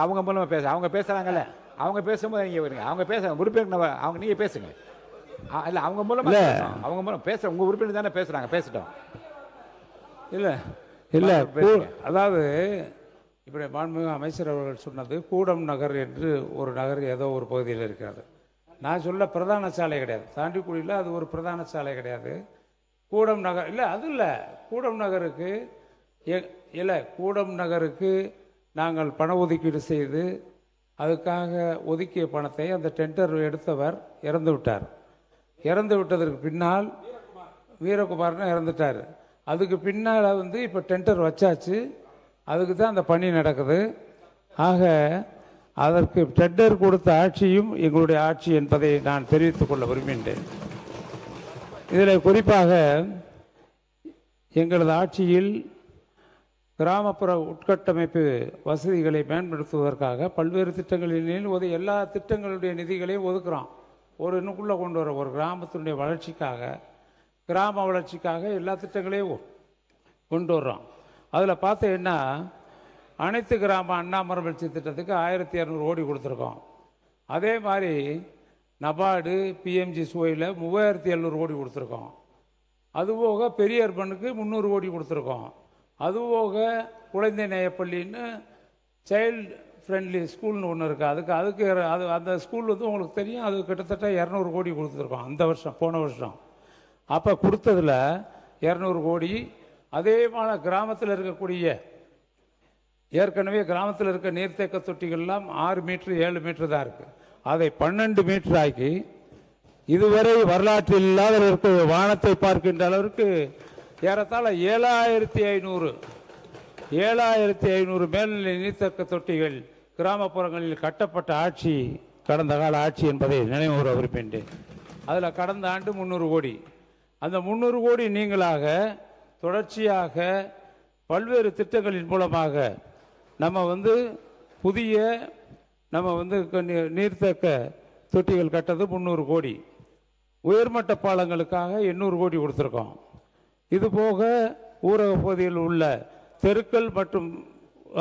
அவங்க மூலமாக அவங்க பேசுகிறாங்கல்ல, அவங்க பேசும்போது நீங்கள் வருங்க. அவங்க உறுப்பினர் அவங்க நீங்கள் பேசுங்க. இல்லை அவங்க மூலமாக அவங்க மூலம் பேச உங்கள் உறுப்பினர் தானே பேசுகிறாங்க, பேசட்டும். இல்லை அதாவது இப்படி மாண்புமிகு அமைச்சர் அவர்கள் சொன்னது கூடம் நகர் என்று ஒரு நகர் ஏதோ ஒரு பகுதியில் இருக்கிறது. நான் சொல்ல பிரதான சாலை கிடையாது, தாண்டிக்குடியில் அது ஒரு பிரதான சாலை கிடையாது. கூடம் நகர் இல்லை, அது இல்லை. கூடம் நகருக்கு கூடம் நகருக்கு நாங்கள் பண ஒதுக்கீடு செய்து அதுக்காக ஒதுக்கிய பணத்தை அந்த டெண்டர் எடுத்தவர் இறந்து விட்டார். இறந்து விட்டதற்கு பின்னால் வீரகுமார்னு இறந்துட்டார். அதுக்கு பின்னால் இப்போ டெண்டர் வச்சாச்சு, அதுக்கு தான் அந்த பணி நடக்குது. ஆக அதற்கு டெண்டர் கொடுத்த ஆட்சியும் எங்களுடைய ஆட்சி என்பதை நான் தெரிவித்துக் கொள்ள விரும்புகின்றேன். இதில் குறிப்பாக எங்களது ஆட்சியில் கிராமப்புற உட்கட்டமைப்பு வசதிகளை மேம்படுத்துவதற்காக பல்வேறு திட்டங்களில் எல்லா திட்டங்களுடைய நிதிகளையும் ஒதுக்குறோம். ஒரு இன்னுக்குள்ளே கொண்டு வர ஒரு கிராமத்தினுடைய வளர்ச்சிக்காக, கிராம வளர்ச்சிக்காக எல்லா திட்டங்களையும் கொண்டு வர்றோம். அதில் பார்த்தீங்கன்னா அனைத்து கிராம அண்ணாமரவளர்ச்சி திட்டத்துக்கு 1200 கோடி கொடுத்துருக்கோம். அதே மாதிரி நபார்டு பிஎம்ஜி சுவையில் 3700 கோடி கொடுத்துருக்கோம். அதுபோக பெரிய அர்பனுக்கு 300 கோடி கொடுத்துருக்கோம். அதுபோக குழந்தை நேயப்பள்ளின்னு சைல்டு ஃப்ரெண்ட்லி ஸ்கூல்னு ஒன்று இருக்குது. அதுக்கு அந்த ஸ்கூல் உங்களுக்கு தெரியும், அது கிட்டத்தட்ட 200 கோடி கொடுத்துருக்கோம் அந்த வருஷம், போன வருஷம். அப்போ கொடுத்ததில் 200 கோடி. அதே மாதிரி கிராமத்தில் இருக்கக்கூடிய ஏற்கனவே கிராமத்தில் இருக்க நீர்த்தேக்க தொட்டிகள்லாம் 6 மீட்டர் 7 மீட்டர் தான் இருக்குது. அதை 12 மீட்டர் ஆக்கி இதுவரை வரலாற்றில் இல்லாத இருக்க வானத்தை பார்க்கின்ற அளவிற்கு ஏறத்தாழ 7500 மேல்நிலை நீர்த்தேக்க தொட்டிகள் கிராமப்புறங்களில் கட்டப்பட்ட ஆட்சி கடந்த கால ஆட்சி என்பதை நினைவுற விரும்புகின்றேன். அதில் கடந்த ஆண்டு 300 கோடி. அந்த 300 கோடி நீங்களாக தொடர்ச்சியாக பல்வேறு திட்டங்களின் மூலமாக புதிய நீர்த்தேக்க தொட்டிகள் கட்டது 300 கோடி. உயர்மட்ட பாலங்களுக்காக 800 கோடி கொடுத்துருக்கோம். இதுபோக ஊரக பகுதியில் உள்ள தெருக்கள் மற்றும்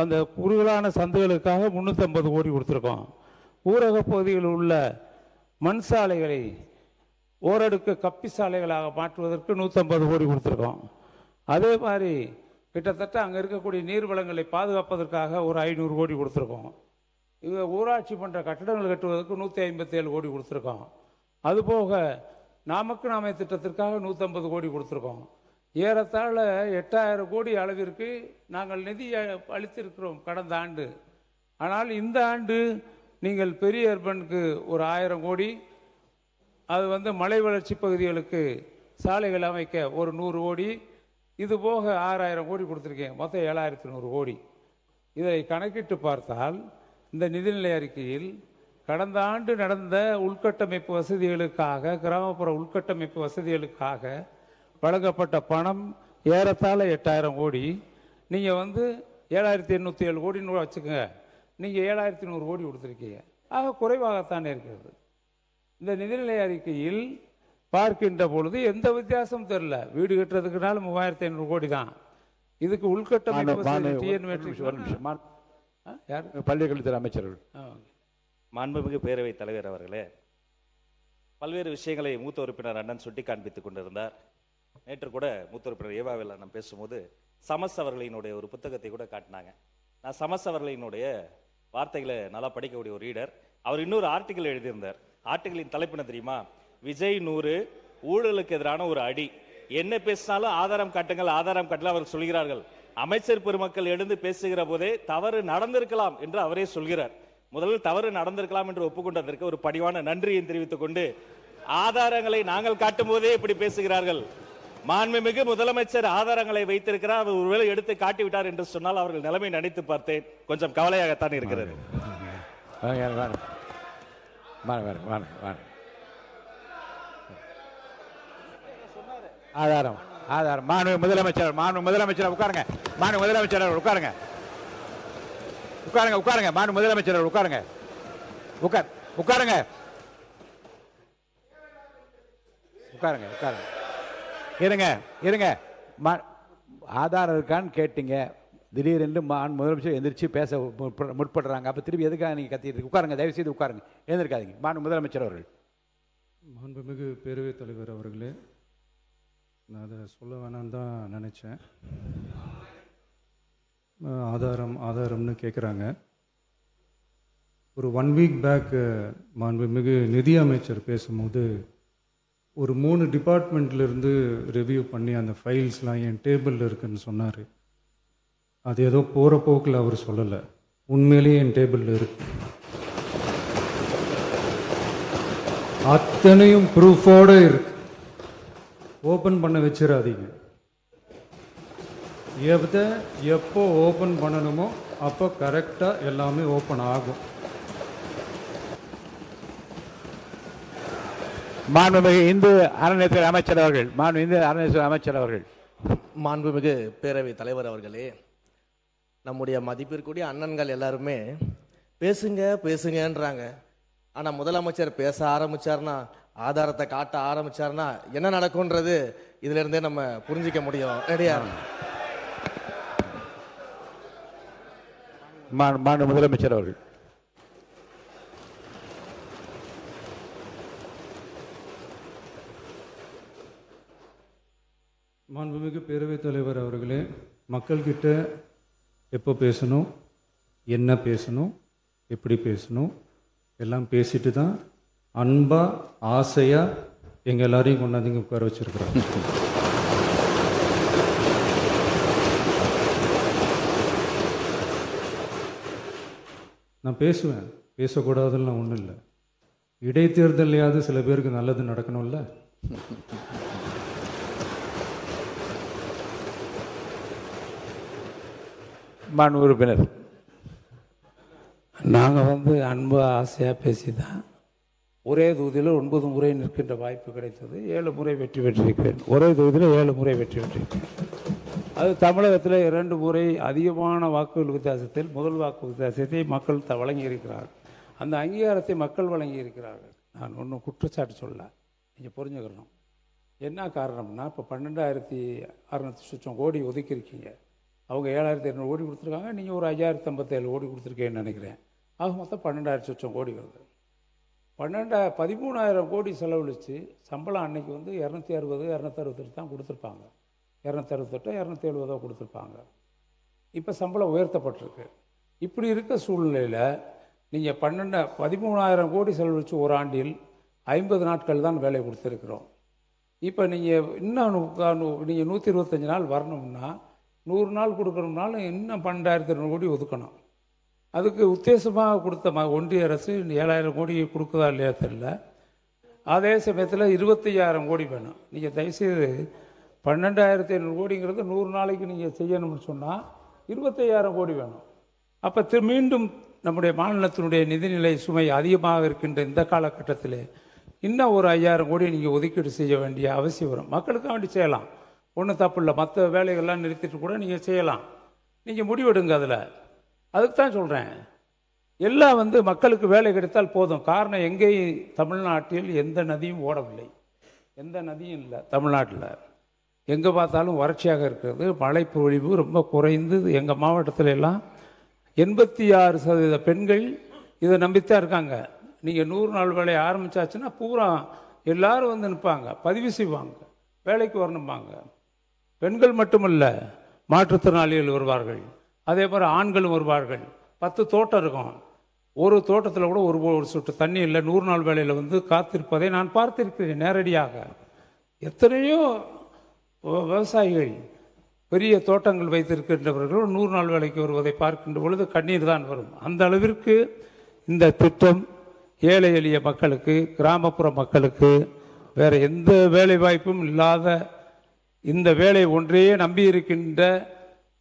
அந்த குறுகலான சந்தைகளுக்காக 350 கோடி கொடுத்துருக்கோம். ஊரக பகுதியில் உள்ள மண் சாலைகளை ஓரடுக்கு கப்பி சாலைகளாக மாற்றுவதற்கு 150 கோடி கொடுத்துருக்கோம். அதே மாதிரி கிட்டத்தட்ட அங்கே இருக்கக்கூடிய நீர் வளங்களை பாதுகாப்பதற்காக ஒரு 500 கோடி கொடுத்துருக்கோம். இது ஊராட்சி மன்ற கட்டடங்கள் கட்டுவதற்கு 157 கோடி கொடுத்துருக்கோம். அதுபோக நாமக்கு நாமே திட்டத்திற்காக 150 கோடி கொடுத்துருக்கோம். ஏறத்தாழ 8000 கோடி அளவிற்கு நாங்கள் நிதி அளித்திருக்கிறோம் கடந்த ஆண்டு. ஆனால் இந்த ஆண்டு நீங்கள் பெரிய அர்பனுக்கு ஒரு 1000 கோடி, அது மலை வளர்ச்சி பகுதிகளுக்கு சாலைகள் அமைக்க ஒரு 100 கோடி, இது போக 6000 கோடி கொடுத்துருக்கேன். மொத்தம் 7100 கோடி. இதை கணக்கிட்டு பார்த்தால் இந்த நிதிநிலை அறிக்கையில் கடந்த ஆண்டு நடந்த உள்கட்டமைப்பு வசதிகளுக்காக, கிராமப்புற உள்கட்டமைப்பு வசதிகளுக்காக வழங்கப்பட்ட பணம் ஏறத்தாழ 8000 கோடி. நீங்கள் 7807 கோடின்னு வச்சுக்கோங்க, நீங்கள் 7100 கோடி கொடுத்துருக்கீங்க. ஆக குறைவாகத்தானே இருக்கிறது. இந்த நிதிநிலை அறிக்கையில் பார்க்கின்ற பொழுது எந்த வித்தியாசமும் தெரியல. வீடு கட்டுறதுக்குனால 3500 கோடி தான். இதுக்கு உள்கட்டமைப்பு பள்ளிக்கல்வித்துறை அமைச்சர்கள். மாண்புமிகு பேரவைத் தலைவர் அவர்களே, பல்வேறு விஷயங்களை மூத்த உறுப்பினர் அண்ணன் சுட்டி காண்பித்துக் கொண்டிருந்தார். நேற்று கூட மூத்த உறுப்பினர் ஏவாவில் அண்ணன் பேசும்போது சமஸ் அவர்களினுடைய ஒரு புத்தகத்தை கூட காட்டினாங்க. நான் சமஸ் அவர்களினுடைய வார்த்தைகளை நல்லா படிக்கக்கூடிய ஒரு ரீடர். அவர் இன்னொரு ஆர்டிகிள் எழுதியிருந்தார். ஆர்டிகிளின் தலைப்பு என்ன தெரியுமா? விஜய் 100 ஊழலுக்கு எதிரான ஒரு அடி. என்ன பேசினாலும் ஆதாரம் காட்டுங்கள், ஆதாரம் காட்டல அவர் சொல்கிறார்கள். அமைச்சர் பெருமக்கள் எழுந்து பேசுகிற போதே தவறு நடந்திருக்கலாம் என்று அவரே சொல்கிறார். முதலில் தவறு நடந்திருக்கலாம் என்று ஒப்புக்கொண்டதற்கு ஒரு பணிவான நன்றியை தெரிவித்துக் கொண்டு, ஆதாரங்களை நாங்கள் காட்டும் போதே இப்படி பேசுகிறார்கள். மாண்புமிகு முதலமைச்சர் ஆதாரங்களை வைத்திருக்கிறார், அவர் ஒருவேளை எடுத்து காட்டிவிட்டார் என்று சொன்னால் அவர்கள் நிலைமை நினைத்து பார்த்தேன். கொஞ்சம் கவலையாகத்தான் இருக்கிறது. ஆதாரம் ஆதாரம் மாண்புமிகு முதலமைச்சர் உட்காருங்க. மாண்புமிகு முதலமைச்சர் உட்காருங்க. உட்காருங்க. மாண்புமிகு முதலமைச்சர் உட்காருங்க. உட்காருங்க. இருங்க. ஆதாரம் இருக்கான்னு கேட்டீங்க. திடீரென்று முதலமைச்சர் எந்திரிச்சு பேச முற்படுறாங்க. அப்போ திருப்பி எதுக்காக நீங்கள் கத்திட்டு உட்காருங்க, தயவுசெய்து உட்காருங்க, எழுந்திருக்காதீங்க. முதலமைச்சர் அவர்கள். மாண்புமிகு பேரவைத் தலைவர் அவர்களே, நான் அதை சொல்ல வேணான்னு தான் நினச்சேன். ஆதாரம்னு கேட்குறாங்க. ஒரு 1 வீக் பேக் மாண்புமிகு நிதி அமைச்சர் பேசும்போது ஒரு 3 டிபார்ட்மெண்ட்லேருந்து ரிவ்யூ பண்ணி அந்த ஃபைல்ஸ்லாம் என் டேபிளில் இருக்குன்னு சொன்னார். அது ஏதோ போகிற போக்கில் அவர் சொல்லலை, உண்மையிலேயே என் டேபிளில் இருக்கு. அத்தனையும் ப்ரூஃபோடு இருக்கு. ஓப்பன் பண்ண வச்சிடாதீங்க. எப்போ ஓப்பன் பண்ணணுமோ அப்போ கரெக்டாக எல்லாமே ஓப்பன் ஆகும். மாண்புமிகு இந்து அறநிலையத்துறை அமைச்சர் அவர்கள். இந்து அறநிலையத்துறை அமைச்சர் அவர்கள். மாண்புமிகு பேரவைத் தலைவர் அவர்களே, நம்முடைய மதிப்பிற்குரிய அண்ணன்கள் எல்லாருமே பேசுங்க பேசுங்கன்றாங்க. ஆனால் முதலமைச்சர் பேச ஆரம்பிச்சார்னா, ஆதாரத்தை காட்ட ஆரம்பிச்சார்னா என்ன நடக்கும்ன்றது இதுல இருந்தே நம்ம புரிஞ்சிக்க முடியும். ரெடியா? மாண்பு முதலமைச்சர் அவர்கள். மாண்புமிகு பேரவைத் தலைவர் அவர்களே, மக்கள்கிட்ட எப்போ பேசணும், என்ன பேசணும், எப்படி பேசணும் எல்லாம் பேசிட்டு தான் அன்பாக ஆசையாக எங்கள் எல்லாரையும் கொண்டாந்து உட்கார வச்சுருக்குறோம். நான் பேசுவேன், பேசக்கூடாதுலாம் ஒன்றும் இல்லை. இடைத்தேர்தலையாவது சில பேருக்கு நல்லது நடக்கணும்ல. மாண்பு உறுப்பினர். நாங்கள் அன்பு ஆசையாக பேசி தான் ஒரே தொகுதியில் 9 முறை நிற்கின்ற வாய்ப்பு கிடைத்தது. 7 முறை வெற்றி பெற்றிருக்கிறேன். ஒரே தொகுதியில் 7 முறை வெற்றி பெற்றிருக்கிறேன். அது தமிழகத்தில் 2 முறை அதிகமான வாக்குகள் வித்தியாசத்தில் முதல் வாக்கு வித்தியாசத்தை மக்கள் வழங்கியிருக்கிறார்கள். அந்த அங்கீகாரத்தை மக்கள் வழங்கியிருக்கிறார்கள். நான் ஒன்றும் குற்றச்சாட்டு சொல்ல, நீங்கள் புரிஞ்சுக்கணும். என்ன காரணம்னா, இப்போ 12,600 சொச்சம் கோடி ஒதுக்கியிருக்கீங்க. அவங்க 7,200 கோடி கொடுத்துருக்காங்க, நீங்கள் ஒரு 5,057 கோடி கொடுத்துருக்கேன்னு நினைக்கிறேன். ஆக மொத்தம் 12,000 சொச்சம் கோடி வருது. 13,000 கோடி செலவழித்து சம்பளம் அன்னைக்கு 260 268 தான் கொடுத்துருப்பாங்க. 268 270 கொடுத்துருப்பாங்க. இப்போ சம்பளம் உயர்த்தப்பட்டிருக்கு. இப்படி இருக்க சூழ்நிலையில் நீங்கள் 13,000 கோடி செலவழித்து ஒரு ஆண்டில் 50 நாட்கள் தான் வேலை கொடுத்துருக்குறோம். இப்போ நீங்கள் இன்னும் நீங்கள் 125 நாள் வரணும்னா 100 நாள் கொடுக்கணும்னாலும் இன்னும் 12,200 கோடி ஒதுக்கணும். அதுக்கு உத்தேசமாக கொடுத்த ஒன்றிய அரசு 7,000 கோடி கொடுக்குதா இல்லையா தெரியல. அதே சமயத்தில் 25,000 கோடி வேணும். நீங்கள் தயவுசெய்து 12,500 கோடிங்கிறது 100 நாளைக்கு நீங்கள் செய்யணும்னு சொன்னால் 25,000 கோடி வேணும். அப்போ மீண்டும் நம்முடைய மாநிலத்தினுடைய நிதிநிலை சுமை அதிகமாக இருக்கின்ற இந்த காலகட்டத்தில் இன்னும் ஒரு 5,000 கோடி நீங்கள் ஒதுக்கீடு செய்ய வேண்டிய அவசியம் வரும். மக்களுக்காக வேண்டி செய்யலாம், ஒன்றும் தப்பு இல்லை. மற்ற வேலைகள்லாம் நிறுத்திட்டு கூட நீங்கள் செய்யலாம். நீங்கள் முடிவெடுங்க. அதுக்கு தான் சொல்கிறேன். எல்லாம் மக்களுக்கு வேலை கிடைத்தால் போதும். காரணம், எங்கேயும் தமிழ்நாட்டில் எந்த நதியும் ஓடவில்லை, எந்த நதியும் இல்லை. தமிழ்நாட்டில் எங்கே பார்த்தாலும் வறட்சியாக இருக்கிறது. மழை பொழிவு ரொம்ப குறைந்து எங்கள் மாவட்டத்தில் எல்லாம் 86% பெண்கள் இதை நம்பித்தான் இருக்காங்க. நீங்கள் 100 நாள் வேலையை ஆரம்பித்தாச்சுன்னா பூரா எல்லாரும் நிற்பாங்க, பதிவு செய்வாங்க, வேலைக்கு வரணும்பாங்க. பெண்கள் மட்டுமல்ல, மாற்றுத்திறனாளிகள் வருவார்கள், அதே மாதிரி ஆண்களும் வருவார்கள். 10 தோட்டம் இருக்கும். ஒரு தோட்டத்தில் கூட ஒரு சொட்டு தண்ணி இல்லை. 100 நாள் வேலையில் காத்திருப்பதை நான் பார்த்திருக்கிறேன் நேரடியாக. எத்தனையோ விவசாயிகள் பெரிய தோட்டங்கள் வைத்திருக்கின்றவர்கள் 100 நாள் வேலைக்கு வருவதை பார்க்கின்ற பொழுது கண்ணீர் தான் வரும். அந்த அளவிற்கு இந்த திட்டம் ஏழை எளிய மக்களுக்கு, கிராமப்புற மக்களுக்கு, வேறு எந்த வேலை வாய்ப்பும் இல்லாத இந்த வேலை ஒன்றையே நம்பி இருக்கின்ற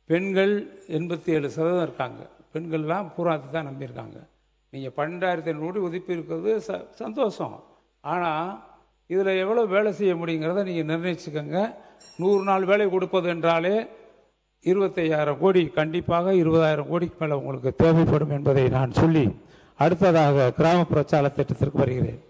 பெண்கள் 87% இருக்காங்க. பெண்கள்லாம் பூரா தான் நம்பியிருக்காங்க. நீங்கள் 12,500 கோடி ஒதுக்கி இருக்கிறது சந்தோஷம். ஆனால் இதில் எவ்வளோ வேலை செய்ய முடியுங்கிறத நீங்கள் நிர்ணயிச்சுக்கோங்க. 100 நாள் வேலை கொடுப்பது என்றாலே 25,000 கோடி, கண்டிப்பாக 20,000 கோடிக்கு மேலே உங்களுக்கு தேவைப்படும் என்பதை நான் சொல்லி அடுத்ததாக கிராமப்புற சாலை திட்டத்திற்கு வருகிறேன்.